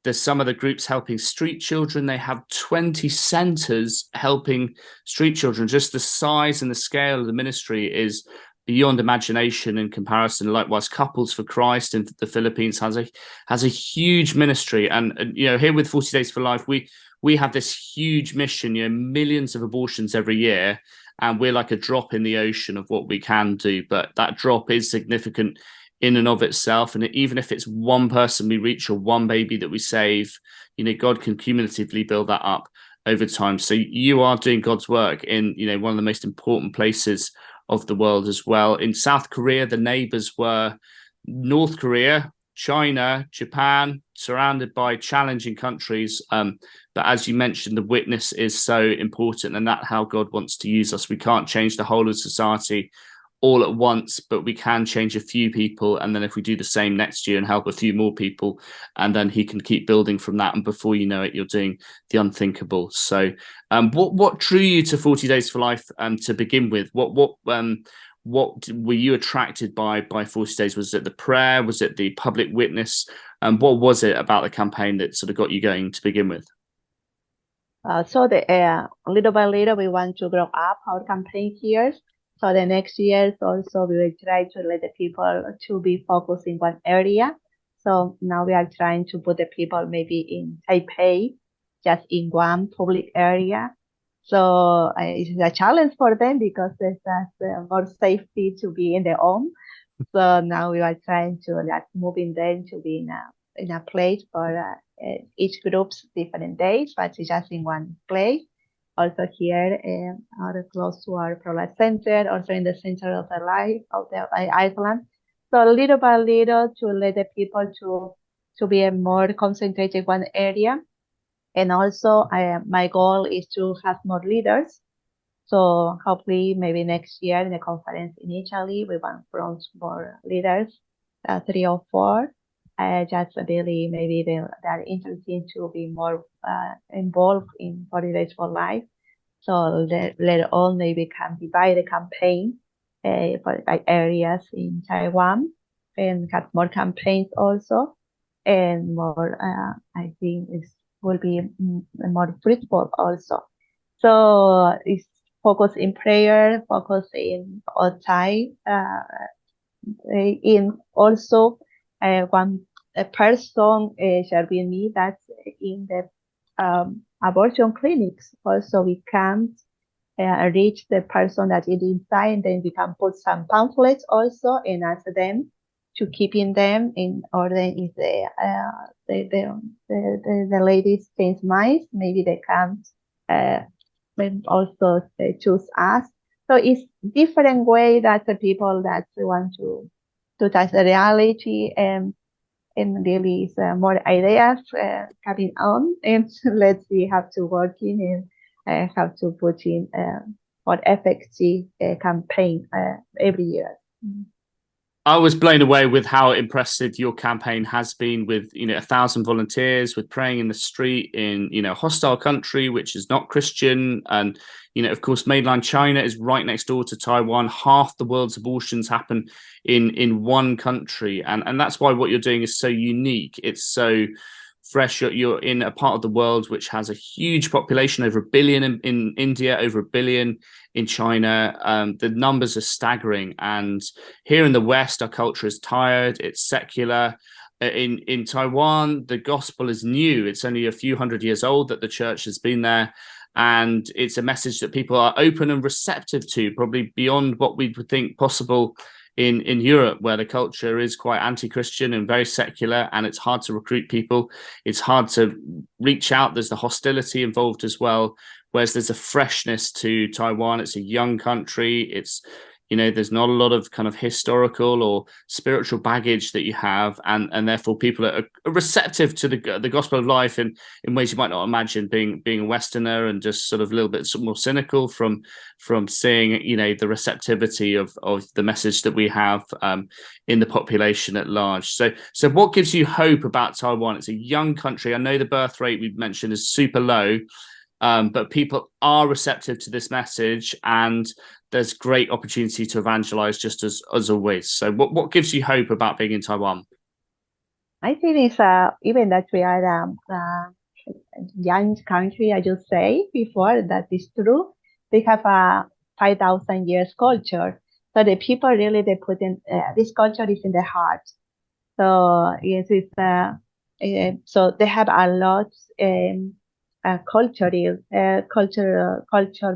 there's some of the groups helping street children. They have 20 centers helping street children. Just the size and the scale of the ministry is beyond imagination in comparison. Likewise, Couples for Christ in the Philippines has a huge ministry. And here with 40 Days for Life, we have this huge mission, millions of abortions every year, and we're like a drop in the ocean of what we can do. But that drop is significant in and of itself. And even if it's one person we reach or one baby that we save, God can cumulatively build that up over time. So you are doing God's work in, one of the most important places of the world as well. In South Korea, the neighbors were North Korea, China, Japan, surrounded by challenging countries. But as you mentioned, the witness is so important, and that's how God wants to use us. We can't change the whole of society all at once, but we can change a few people. And then if we do the same next year and help a few more people, and then he can keep building from that. And before you know it, you're doing the unthinkable. So what drew you to 40 Days for Life to begin with? What were you attracted by 40 Days? Was it the prayer? Was it the public witness? And what was it about the campaign that sort of got you going to begin with? So little by little, we want to grow up our campaign here. So the next years also we will try to let the people to be focused in one area. So now we are trying to put the people maybe in Taipei, just in one public area. So it's a challenge for them because there's more safety to be in their own. So now we are trying to moving them to be in a place for each group's different days, but it's just in one place. Also here, close to our pro-life center, also in the center of the life of the island. So little by little to let the people to be more concentrated one area. And also my goal is to have more leaders. So hopefully maybe next year in the conference in Italy, we want from more leaders, 3 or 4. Just really maybe they are interested to be more involved in 40 Days for Life. So later on, maybe can divide the campaign by areas in Taiwan and have more campaigns also. And more, I think it will be more fruitful also. So it's focus in prayer, focus in outside, in also one person shared with me that in the abortion clinics also we can reach the person that is inside, and then we can put some pamphlets also and ask them to keep in them in order if the ladies change minds, maybe they can also choose us. So it's different way that the people that want to touch the reality and really is more ideas coming on, and let's see how to work in and how to put in more effective campaign every year. I was blown away with how impressive your campaign has been with, 1,000 volunteers, with praying in the street in, a hostile country, which is not Christian. And, of course, mainland China is right next door to Taiwan. Half the world's abortions happen in one country. And that's why what you're doing is so unique. It's so fresh. You're in a part of the world which has a huge population, over 1 billion in India, over 1 billion in China. The numbers are staggering. And here in the West, our culture is tired, it's secular. In Taiwan, the gospel is new. It's only a few hundred years old that the church has been there. And it's a message that people are open and receptive to, probably beyond what we would think possible in Europe, where the culture is quite anti-Christian and very secular, and it's hard to recruit people. It's hard to reach out. There's the hostility involved as well, whereas there's a freshness to Taiwan. It's a young country. It's, there's not a lot of kind of historical or spiritual baggage that you have, and therefore people are receptive to the gospel of life in ways you might not imagine, being a Westerner and just sort of a little bit more cynical from seeing, the receptivity of the message that we have in the population at large. So what gives you hope about Taiwan? It's a young country. I know the birth rate we've mentioned is super low, but people are receptive to this message, and there's great opportunity to evangelize just as always. So what gives you hope about being in Taiwan? I think it's even that we are a young country, I just say before, that is true. We have a 5,000 years culture. So the people really, they put in, this culture is in their heart. So yes, it's, so they have a lot cultural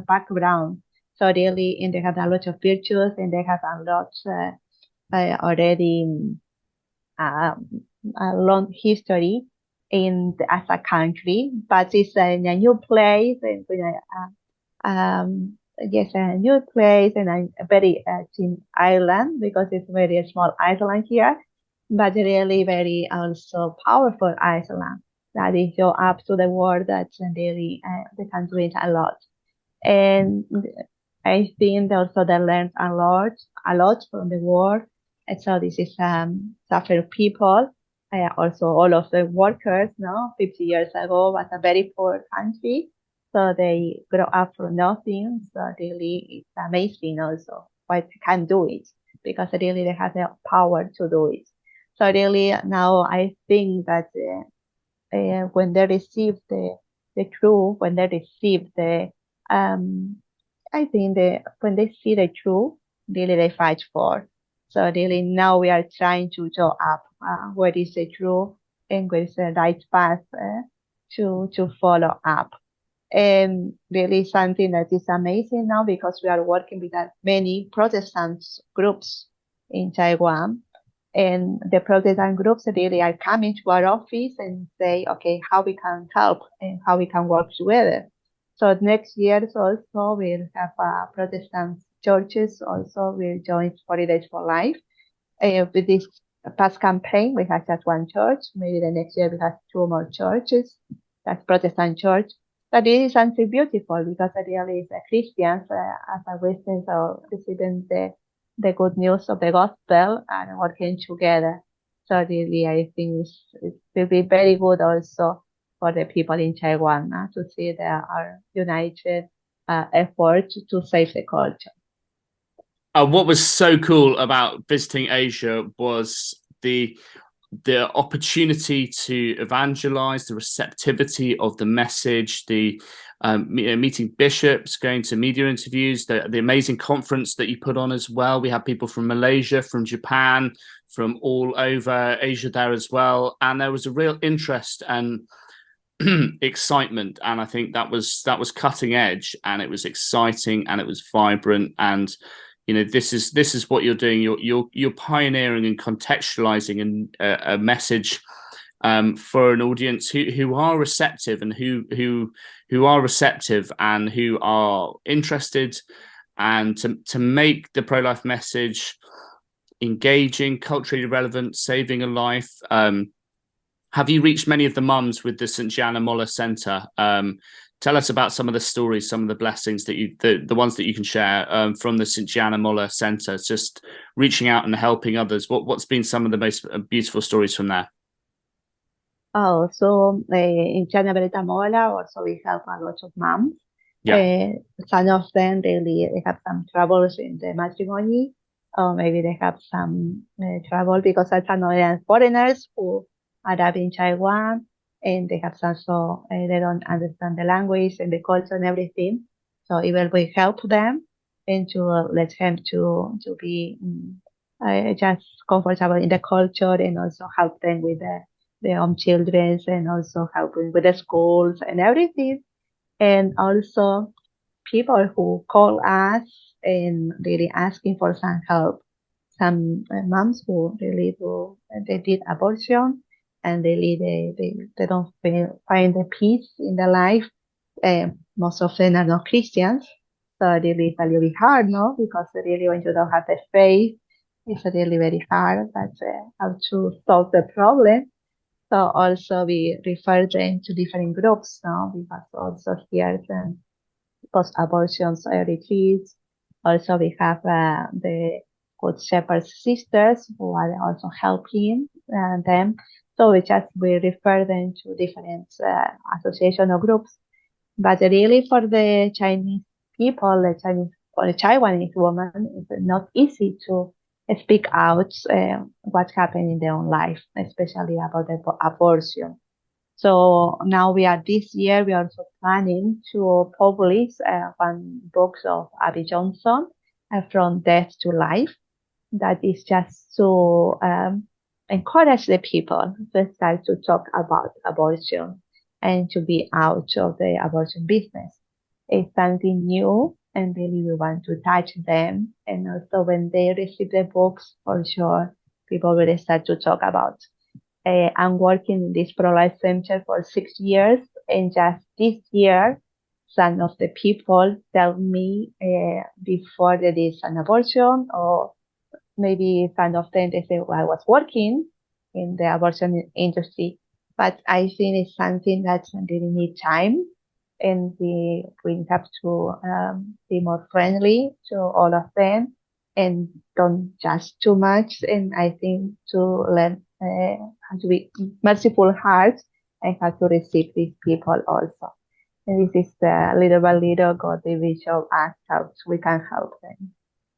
background. So really, and they have a lot of virtues, and they have a lot already a long history as a country. But it's in a new place, and yes, a new place, and a very thin island, because it's a very small island here, but really very also powerful island that is show up to the world that really they can do it a lot. And I think also they learned a lot from the war. And so this is suffer people. Also, all of the workers, 50 years ago was a very poor country. So they grow up from nothing. So really, it's amazing also why they can do it because really they have the power to do it. So really now I think that when they receive the truth, when they receive I think when they see the truth, really they fight for. So really now we are trying to show up what is the truth and what is the right path to follow up. And really something that is amazing now because we are working with many Protestant groups in Taiwan. And the Protestant groups really are coming to our office and say, okay, how we can help and how we can work together. So next year also we'll have Protestant churches also will join 40 Days for Life. With this past campaign, we had just one church. Maybe the next year we have 2 more churches. That's Protestant church. But it is something beautiful because really it's Christians as a Western so receiving the good news of the gospel and working together. So really I think it will be very good also for the people in Taiwan to see our united effort to save the culture. What was so cool about visiting Asia was the opportunity to evangelize, the receptivity of the message, the meeting bishops, going to media interviews, the amazing conference that you put on as well. We had people from Malaysia, from Japan, from all over Asia there as well. And there was a real interest and excitement. And I think that was cutting edge, and it was exciting and it was vibrant. And this is what you're doing. You're pioneering and contextualizing a message for an audience who are receptive and who are receptive and who are interested, and to make the pro-life message engaging, culturally relevant, saving a life. Have you reached many of the mums with the St. Gianna Molla Centre? Tell us about some of the stories, some of the blessings that the ones that you can share from the St. Gianna Molla Centre, just reaching out and helping others. What's been some of the most beautiful stories from there? Oh, so in Gianna Molla also we help a lot of moms. Yeah. Some of them they have some troubles in the matrimony, or maybe they have some trouble because some of them foreigners who arrive in Taiwan. And they have also, they don't understand the language and the culture and everything. So even we help them and to let them to be just comfortable in the culture, and also help them with their own children, and also helping with the schools and everything. And also people who call us and really asking for some help. Some moms who really they did abortion, and they don't find the peace in their life. Most of them are not Christians, so really it's a little hard, no? Because really when you don't have the faith, it's really very hard. But how to solve the problem? So also we refer them to different groups, no? Because also here post-abortion retreats. Also we have the Good Shepherd sisters who are also helping them. So we refer them to different association or groups. But really for the Chinese people, or the Taiwanese woman, it's not easy to speak out what's happening in their own life, especially about the abortion. So now this year we are also planning to publish one book of Abby Johnson, From Death to Life. That is just to encourage the people to start to talk about abortion and to be out of the abortion business. It's something new, and really we want to touch them. And also when they receive the books, for sure, people will start to talk about. I'm working in this pro-life center for 6 years, and just this year, some of the people tell me before there is an abortion, or maybe some of them they say, well, I was working in the abortion industry, but I think it's something that really need time. and we have to be more friendly to all of them and don't judge too much. And I think to learn how to be merciful hearts and how to receive these people also. And this is the little by little God will show us how we can help them.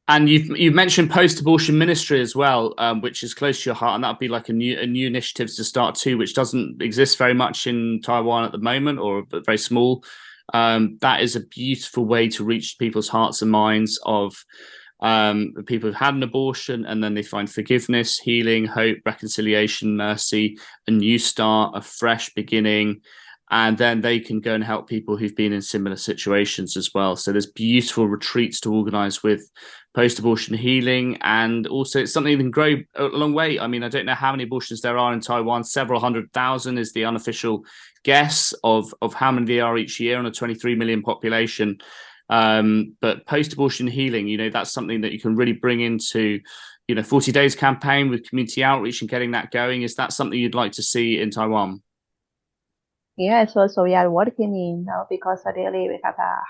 And you've mentioned post-abortion ministry as well, which is close to your heart, and that'd be like a new initiative to start too, which doesn't exist very much in Taiwan at the moment, or very small. That is a beautiful way to reach people's hearts and minds of people who've had an abortion, and then they find forgiveness, healing, hope, reconciliation, mercy, a new start, a fresh beginning. And then they can go and help people who've been in similar situations as well. So there's beautiful retreats to organize with post-abortion healing. And also it's something that can grow a long way. I mean, I don't know how many abortions there are in Taiwan. Several 100,000 is the unofficial guess of how many there are each year on a 23 million population. But post-abortion healing, that's something that you can really bring into, 40 days campaign with community outreach and getting that going. Is that something you'd like to see in Taiwan? Yes, also we are working in because really we have a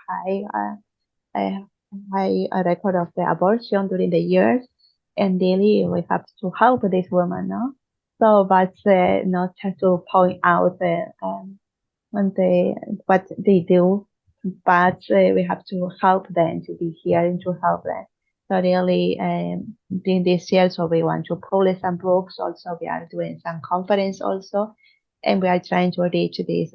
high record of the abortion during the years, and really we have to help these women, no? So, but not just to point out what they do, but we have to help them to be here and to help them. So really, in this year, so we want to publish some books. Also, we are doing some conference also. And we are trying to reach these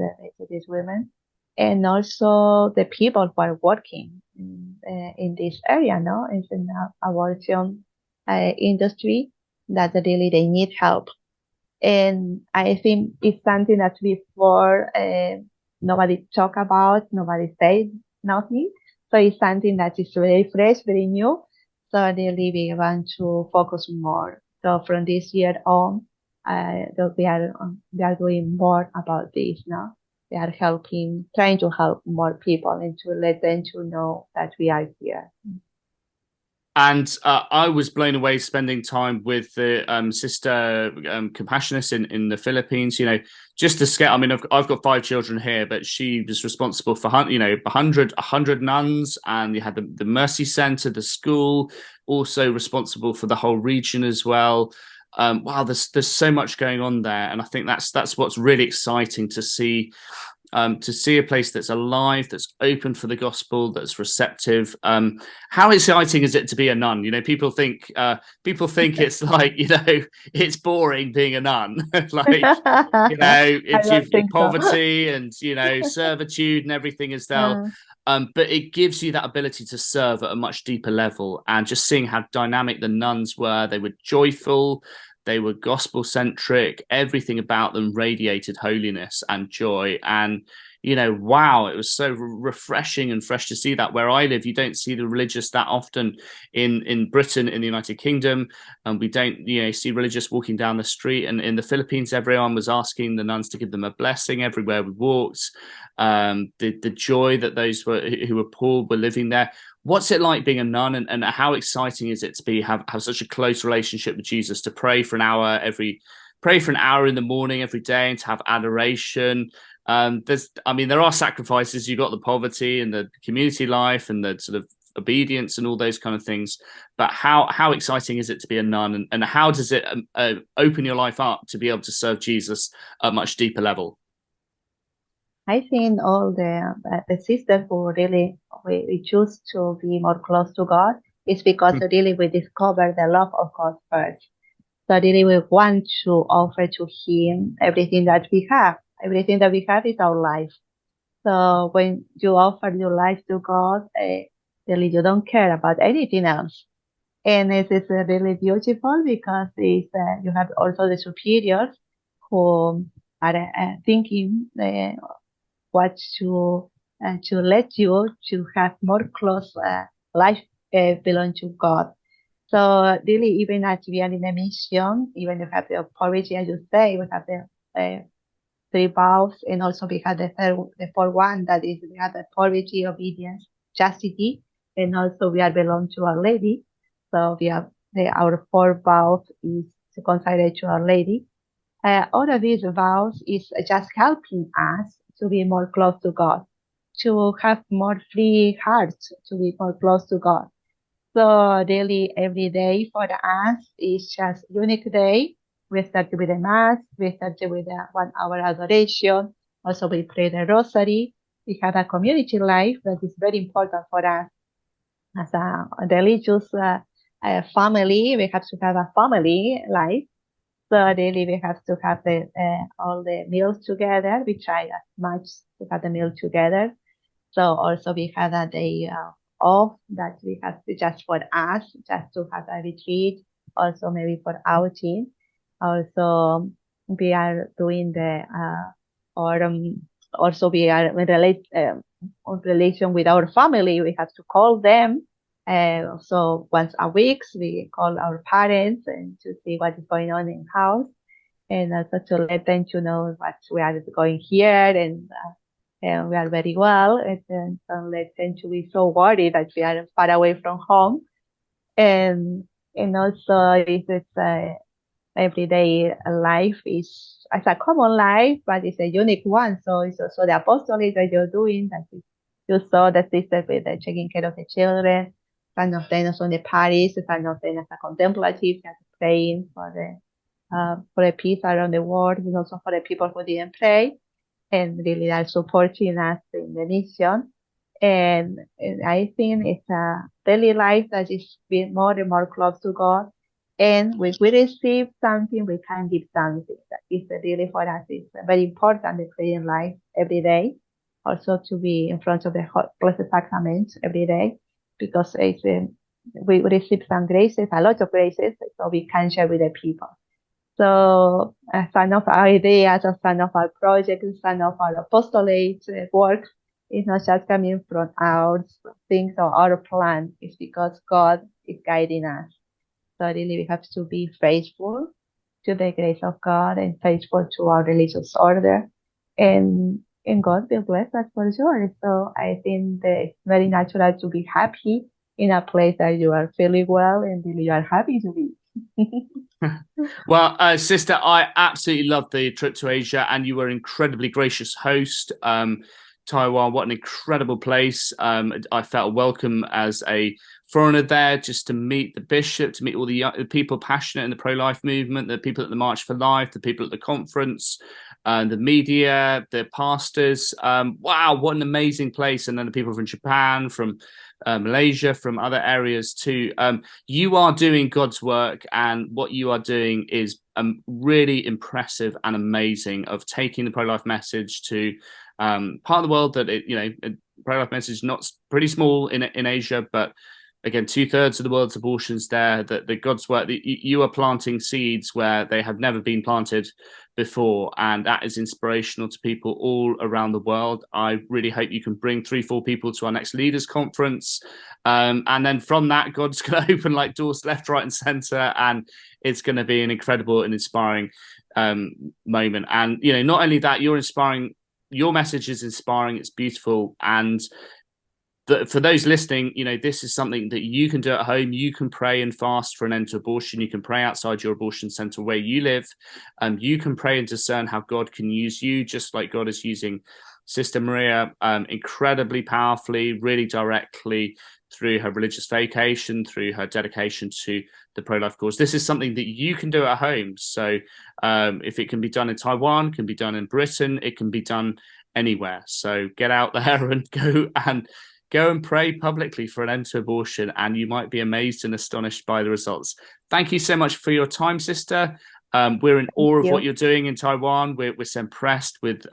women, and also the people who are working in this area, no, in the abortion industry, that really they need help. And I think it's something that before nobody talk about, nobody said nothing. So it's something that is very fresh, very new. So really we want to focus more. So from this year on, we are doing more about this now. We are trying to help more people and to let them to know that we are here. And I was blown away spending time with the sister Compassionist in the Philippines. Just to scale. I mean, I've got 5 children here, but she was responsible for 100 nuns, and you had the Mercy Center, the school, also responsible for the whole region as well. Wow, there's so much going on there, and I think that's what's really exciting to see a place that's alive, that's open for the gospel, that's receptive. How exciting is it to be a nun? People think it's like it's boring being a nun. You've got poverty and servitude and everything as well. But it gives you that ability to serve at a much deeper level, and just seeing how dynamic the nuns were. They were joyful, they were gospel-centric, everything about them radiated holiness and joy. And, wow, it was so refreshing and fresh to see that. Where I live, you don't see the religious that often in Britain, in the United Kingdom, and we don't see religious walking down the street. And in the Philippines, everyone was asking the nuns to give them a blessing everywhere we walked. The joy that those who were poor were living there. What's it like being a nun, and how exciting is it to have such a close relationship with Jesus, to pray for an hour in the morning every day, and to have adoration? There are sacrifices. You've got the poverty and the community life and the sort of obedience and all those kind of things. But how exciting is it to be a nun, and how does it open your life up to be able to serve Jesus at a much deeper level? I think all the sisters who really we choose to be more close to God is because really we discover the love of God first. So really we want to offer to Him everything that we have. Everything that we have is our life. So when you offer your life to God, really you don't care about anything else. And this is really beautiful because you have also the superiors who are thinking what to let you to have more close life belong to God. So really, even as we are in a mission, even if we have the poverty, as you say, we have the 3 vows, and also we have the 4th one, that is we have the poverty, obedience, chastity, and also we are belong to Our Lady. So we have our 4 vows is consecrated to Our Lady. All of these vows is just helping us to be more close to God. to have more free hearts, to be more close to God. So really every day for us is just unique day. We start with the Mass, we start with the 1 hour adoration. Also we pray the Rosary. We have a community life that is very important for us. As a religious family, we have to have a family life. So really we have to have all the meals together. We try as much to have the meal together. So also we had a day off that we have to just for us, just to have a retreat, also maybe for our team. Also we are doing also we are in relation with our family. We have to call them. So once a week we call our parents and to see what is going on in house, and also to let them to know what we are going here and we are very well, and don't let them to be so worried that we are far away from home. And also it's everyday life is as a common life, but it's a unique one. So it's also the apostolate that you're doing, that you saw the sister with taking care of the children. Some of them also in the Paris, some of them as a contemplative, just praying for the peace around the world, and also for the people who didn't pray, and really are supporting us in the mission. And I think it's a daily life that is being more and more close to God. And when we receive something, we can give something. That is really for us, it's very important, the praying life every day. Also to be in front of the Blessed Sacrament every day, because we receive some graces, a lot of graces, so we can share with the people. So some of our ideas, some of our projects, some of our apostolate work is not just coming from our things or our plan. It's because God is guiding us. So really we have to be faithful to the grace of God and faithful to our religious order. And God will bless us for sure. So I think that it's very natural to be happy in a place that you are feeling well and really you are happy to be. Well, sister, I absolutely loved the trip to Asia, and you were an incredibly gracious host. Taiwan, what an incredible place. I felt welcome as a foreigner there, just to meet the bishop, to meet all the people passionate in the pro-life movement, the people at the March for Life, the people at the conference, the media, the pastors. Wow, what an amazing place. And then the people from Japan, from Malaysia, from other areas too. You are doing God's work, and what you are doing is really impressive and amazing, of taking the pro-life message to part of the world that pro-life message is not pretty small in Asia, but again, 2/3 of the world's abortions there. That the God's work, that you are planting seeds where they have never been planted before, and that is inspirational to people all around the world. I really hope you can bring 3-4 people to our next leaders conference, and then from that, God's going to open like doors left, right, and center, and it's going to be an incredible and inspiring moment. And not only that, you're inspiring. Your message is inspiring. It's beautiful, and for those listening, this is something that you can do at home. You can pray and fast for an end to abortion. You can pray outside your abortion center where you live. You can pray and discern how God can use you, just like God is using Sister Maria incredibly powerfully, really directly, through her religious vocation, through her dedication to the pro-life cause. This is something that you can do at home. So if it can be done in Taiwan, it can be done in Britain, it can be done anywhere. So get out there and go and pray publicly for an end to abortion, and you might be amazed and astonished by the results. Thank you so much for your time, sister. We're in awe of what you're doing in Taiwan. We're so impressed with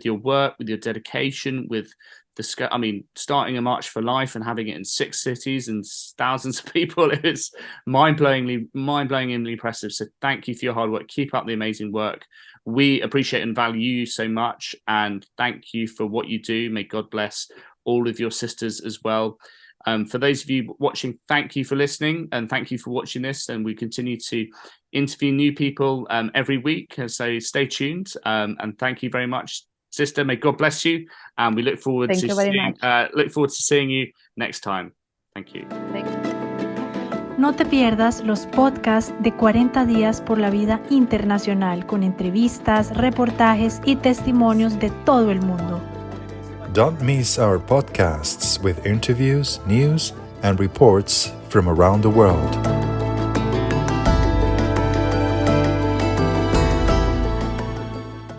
your work, with your dedication, with starting a March for Life and having it in 6 cities and thousands of people. It's mind-blowingly impressive. So thank you for your hard work. Keep up the amazing work. We appreciate and value you so much, and thank you for what you do. May God bless all of your sisters as well. For those of you watching, thank you for listening, and thank you for watching this. And we continue to interview new people every week, so stay tuned. And thank you very much, sister. May God bless you, and we look forward to seeing you next time. Thank you. No te pierdas los podcasts de 40 días por la vida internacional, con entrevistas, reportajes y testimonios de todo el mundo. Don't miss our podcasts with interviews, news, and reports from around the world.